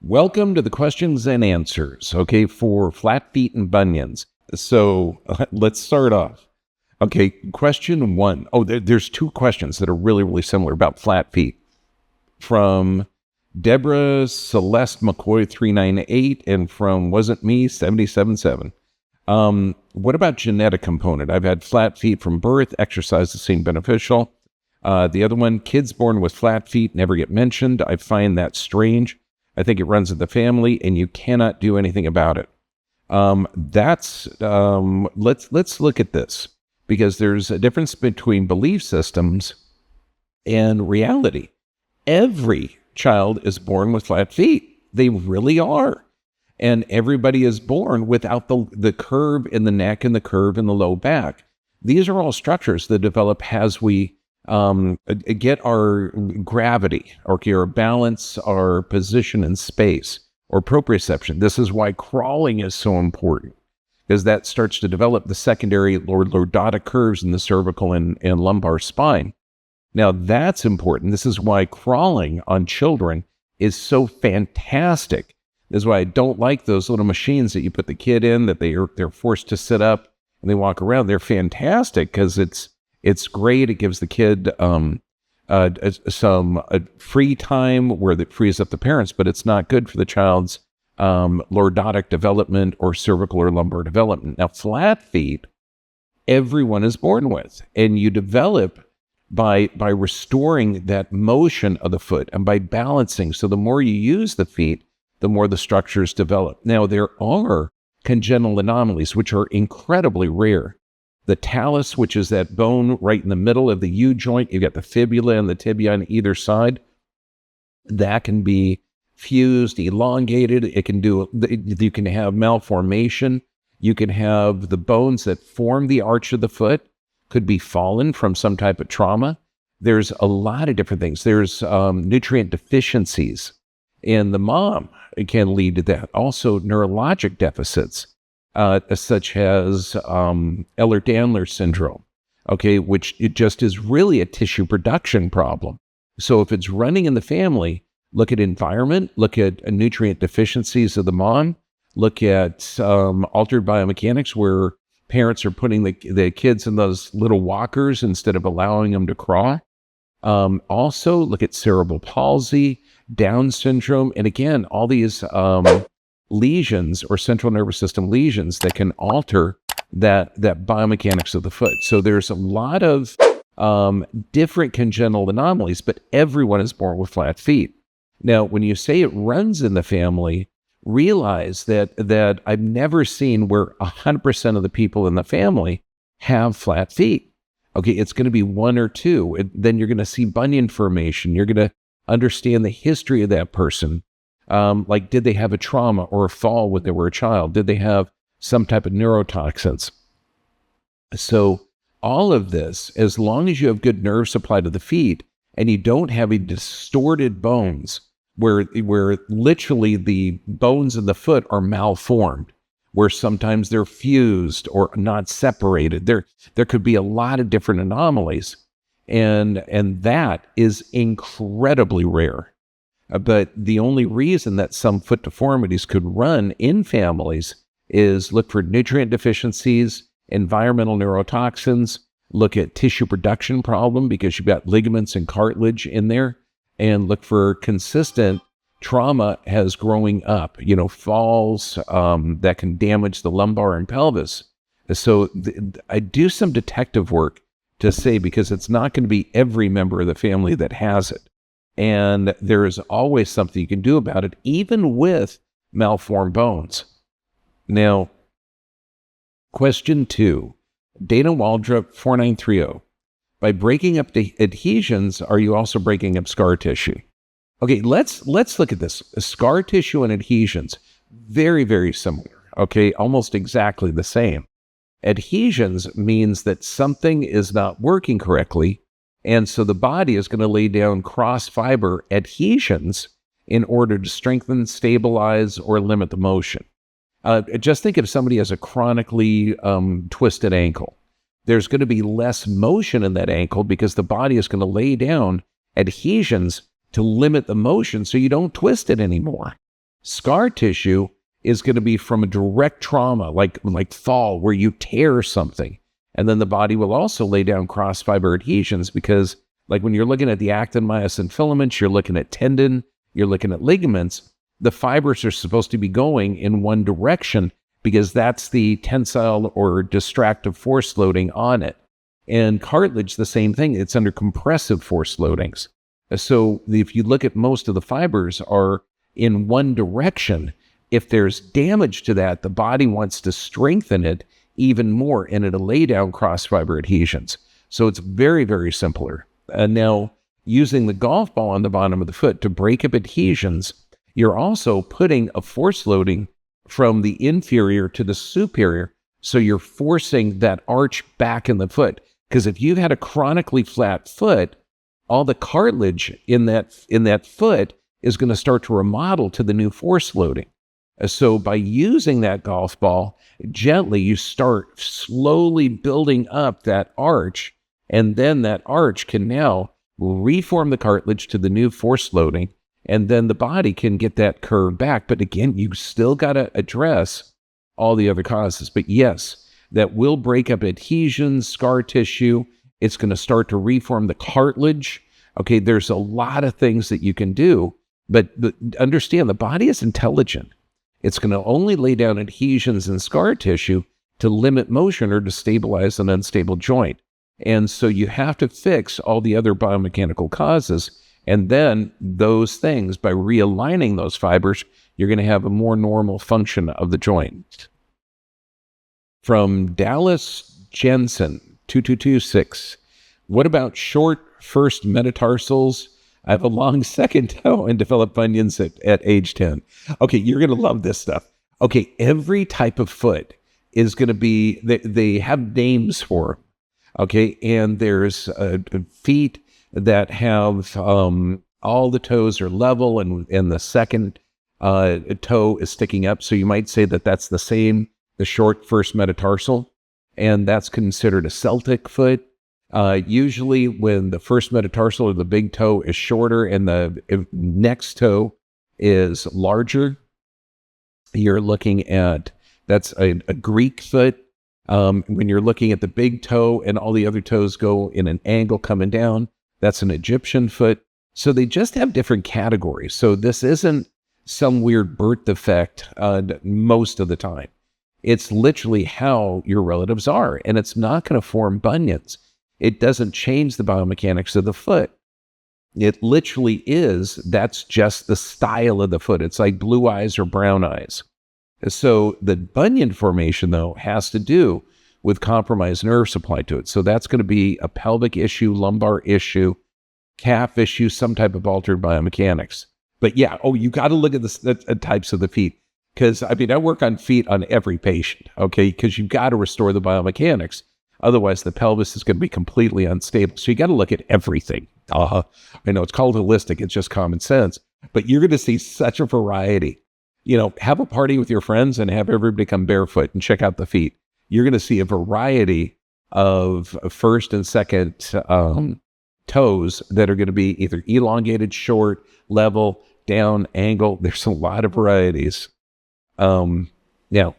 Welcome to the questions and answers, okay, for flat feet and bunions. So let's start off. Okay, question one. Oh, there's two questions that are really, really similar about flat feet. From Deborah Celeste McCoy 398 and from Wasn't Me 777. What about genetic component? I've had flat feet from birth. Exercise has seemed beneficial. The other one, kids born with flat feet never get mentioned. I find that strange. I think it runs in the family, and you cannot do anything about it. Let's look at this, because there's a difference between belief systems and reality. Every child is born with flat feet. They really are. And everybody is born without the curve in the neck and the curve in the low back. These are all structures that develop as we get our gravity, or our balance, our position in space, or proprioception. This is why crawling is so important, because that starts to develop the secondary lordotic curves in the cervical and lumbar spine. Now that's important. This is why crawling on children is so fantastic. This is why I don't like those little machines that you put the kid in, that they're forced to sit up and they walk around. They're fantastic because it's great. It gives the kid some free time where that frees up the parents, but it's not good for the child's lordotic development or cervical or lumbar development. Now, flat feet, everyone is born with, and you develop by restoring that motion of the foot and by balancing. So the more you use the feet, the more the structures develop. Now, there are congenital anomalies, which are incredibly rare. The talus, which is that bone right in the middle of the U joint, you've got the fibula and the tibia on either side. That can be fused, elongated. You can have malformation. You can have the bones that form the arch of the foot could be fallen from some type of trauma. There's a lot of different things. There's nutrient deficiencies in the mom. It can lead to that. Also, neurologic deficits. Such as Ehlers-Danlos syndrome, okay, which it just is really a tissue production problem. So if it's running in the family, look at environment, look at nutrient deficiencies of the mom, look at altered biomechanics where parents are putting the kids in those little walkers instead of allowing them to crawl. Also, look at cerebral palsy, Down syndrome, and again, all these lesions or central nervous system lesions that can alter that biomechanics of the foot. So there's a lot of different congenital anomalies, but everyone is born with flat feet. Now, when you say it runs in the family, realize that I've never seen where 100% of the people in the family have flat feet. Okay, it's going to be one or two, and then you're going to see bunion formation. You're going to understand the history of that person. Like, did they have a trauma or a fall when they were a child? Did they have some type of neurotoxins? So all of this, as long as you have good nerve supply to the feet and you don't have a distorted bones where literally the bones of the foot are malformed, where sometimes they're fused or not separated. There could be a lot of different anomalies, and that is incredibly rare. But the only reason that some foot deformities could run in families is look for nutrient deficiencies, environmental neurotoxins, look at tissue production problem because you've got ligaments and cartilage in there, and look for consistent trauma as growing up, falls that can damage the lumbar and pelvis. So I do some detective work to say, because it's not going to be every member of the family that has it. And there is always something you can do about it, even with malformed bones. Now, question 2, Dana Waldrop 4930. By breaking up the adhesions, are you also breaking up scar tissue? Okay, let's look at this. Scar tissue and adhesions, very, very similar. Okay, almost exactly the same. Adhesions means that something is not working correctly, and so the body is going to lay down cross-fiber adhesions in order to strengthen, stabilize, or limit the motion. Just think if somebody has a chronically twisted ankle. There's going to be less motion in that ankle because the body is going to lay down adhesions to limit the motion so you don't twist it anymore. Scar tissue is going to be from a direct trauma, like fall, where you tear something. And then the body will also lay down cross-fiber adhesions because, like when you're looking at the actin, myosin filaments, you're looking at tendon, you're looking at ligaments, the fibers are supposed to be going in one direction because that's the tensile or distractive force loading on it. And cartilage, the same thing. It's under compressive force loadings. So if you look at most of the fibers are in one direction. If there's damage to that, the body wants to strengthen it even more, and it'll lay down cross-fiber adhesions. So it's very, very simpler. And now, using the golf ball on the bottom of the foot to break up adhesions, you're also putting a force loading from the inferior to the superior. So you're forcing that arch back in the foot. Because if you've had a chronically flat foot, all the cartilage in that foot is going to start to remodel to the new force loading. So by using that golf ball, gently you start slowly building up that arch, and then that arch can now reform the cartilage to the new force loading, and then the body can get that curve back. But again, you still got to address all the other causes. But yes, that will break up adhesions, scar tissue. It's going to start to reform the cartilage. Okay, there's a lot of things that you can do, but understand the body is intelligent. It's going to only lay down adhesions and scar tissue to limit motion or to stabilize an unstable joint. And so you have to fix all the other biomechanical causes. And then those things, by realigning those fibers, you're going to have a more normal function of the joint. From Dallas Jensen, 2226. What about short first metatarsals? I have a long second toe and developed bunions at age 10. Okay, you're going to love this stuff. Okay, every type of foot is going to be, they have names for them. Okay, and there's feet that have all the toes are level and the second toe is sticking up. So you might say that that's the short first metatarsal, and that's considered a Celtic foot. Usually when the first metatarsal or the big toe is shorter and the next toe is larger, you're looking at, that's a Greek foot. When you're looking at the big toe and all the other toes go in an angle coming down, that's an Egyptian foot. So they just have different categories. So this isn't some weird birth defect most of the time. It's literally how your relatives are, and it's not going to form bunions. It doesn't change the biomechanics of the foot. It literally is, that's just the style of the foot. It's like blue eyes or brown eyes. So the bunion formation, though, has to do with compromised nerve supply to it. So that's going to be a pelvic issue, lumbar issue, calf issue, some type of altered biomechanics. But yeah, you got to look at the types of the feet. Because, I mean, I work on feet on every patient, okay? Because you've got to restore the biomechanics. Otherwise, the pelvis is going to be completely unstable. So you got to look at everything. I know it's called holistic. It's just common sense. But you're going to see such a variety. You know, have a party with your friends and have everybody come barefoot and check out the feet. You're going to see a variety of first and second toes that are going to be either elongated, short, level, down, angle. There's a lot of varieties. Now,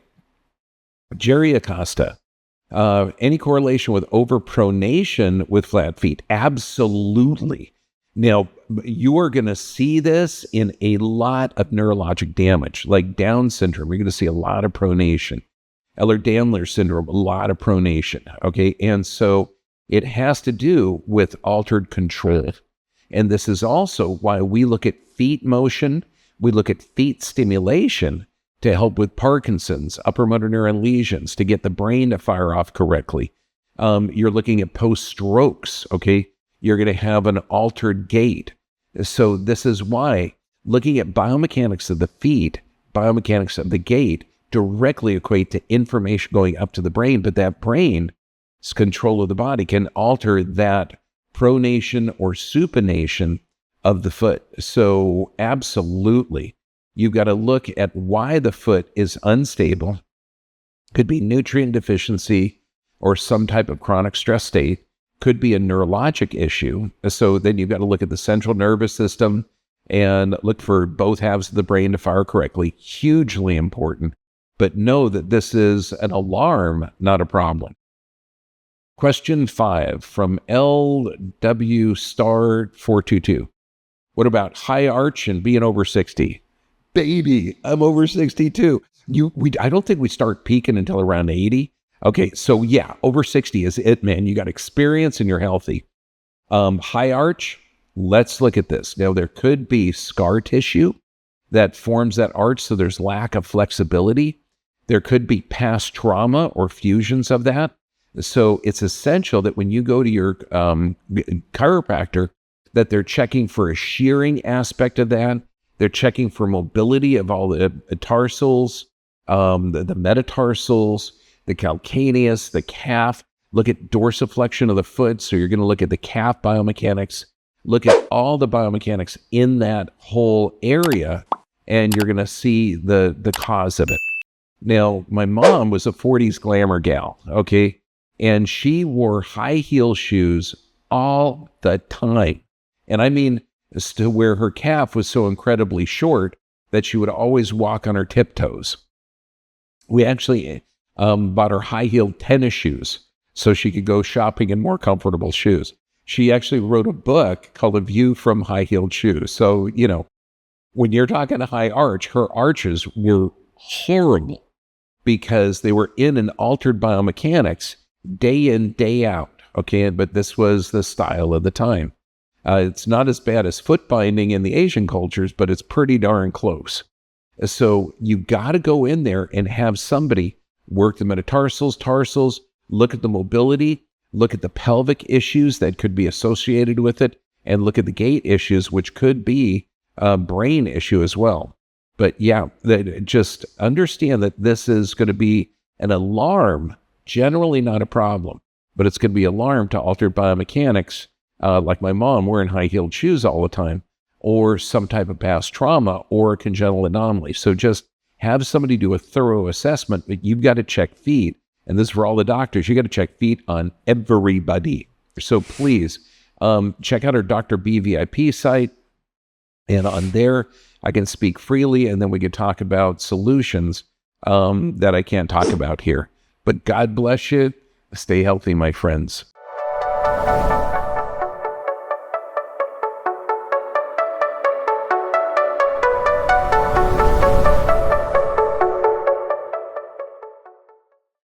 Jerry Acosta. Any correlation with overpronation with flat feet? Absolutely. Now, you are going to see this in a lot of neurologic damage, like Down syndrome. You're going to see a lot of pronation. Ehlers-Danlos syndrome, a lot of pronation. Okay, and so it has to do with altered control. And this is also why we look at feet motion. We look at feet stimulation to help with Parkinson's, upper motor neuron lesions, to get the brain to fire off correctly. You're looking at post-strokes, okay? You're going to have an altered gait. So this is why looking at biomechanics of the feet, biomechanics of the gait, directly equate to information going up to the brain, but that brain's control of the body can alter that pronation or supination of the foot. So absolutely. You've got to look at why the foot is unstable. Could be nutrient deficiency or some type of chronic stress state. Could be a neurologic issue. So then you've got to look at the central nervous system and look for both halves of the brain to fire correctly. Hugely important. But know that this is an alarm, not a problem. Question 5 from LW star 422. What about high arch and being over 60? Baby, I'm over 62. I don't think we start peaking until around 80. Okay, so yeah, over 60 is it, man. You got experience and you're healthy. High arch, let's look at this. Now, there could be scar tissue that forms that arch, so there's lack of flexibility. There could be past trauma or fusions of that. So it's essential that when you go to your chiropractor, that they're checking for a shearing aspect of that. They're checking for mobility of all the tarsals, the metatarsals, the calcaneus, the calf. Look at dorsiflexion of the foot. So you're going to look at the calf biomechanics. Look at all the biomechanics in that whole area, and you're going to see the cause of it. Now, my mom was a 40s glamour gal, okay? And she wore high heel shoes all the time. And I mean, to where her calf was so incredibly short that she would always walk on her tiptoes. We actually bought her high-heeled tennis shoes so she could go shopping in more comfortable shoes. She actually wrote a book called A View from High-Heeled Shoes. So, you know, when you're talking a high arch, her arches were horrible because they were in an altered biomechanics day in, day out. Okay, but this was the style of the time. It's not as bad as foot binding in the Asian cultures, but it's pretty darn close. So you got to go in there and have somebody work the metatarsals, tarsals, look at the mobility, look at the pelvic issues that could be associated with it, and look at the gait issues, which could be a brain issue as well. But yeah, just understand that this is going to be an alarm, generally not a problem, but it's going to be an alarm to altered biomechanics, like my mom wearing high-heeled shoes all the time, or some type of past trauma or a congenital anomaly. So just have somebody do a thorough assessment, but you've got to check feet. And this is for all the doctors. You got to check feet on everybody. So please check out our Dr. B VIP site. And on there, I can speak freely, and then we can talk about solutions that I can't talk about here. But God bless you. Stay healthy, my friends.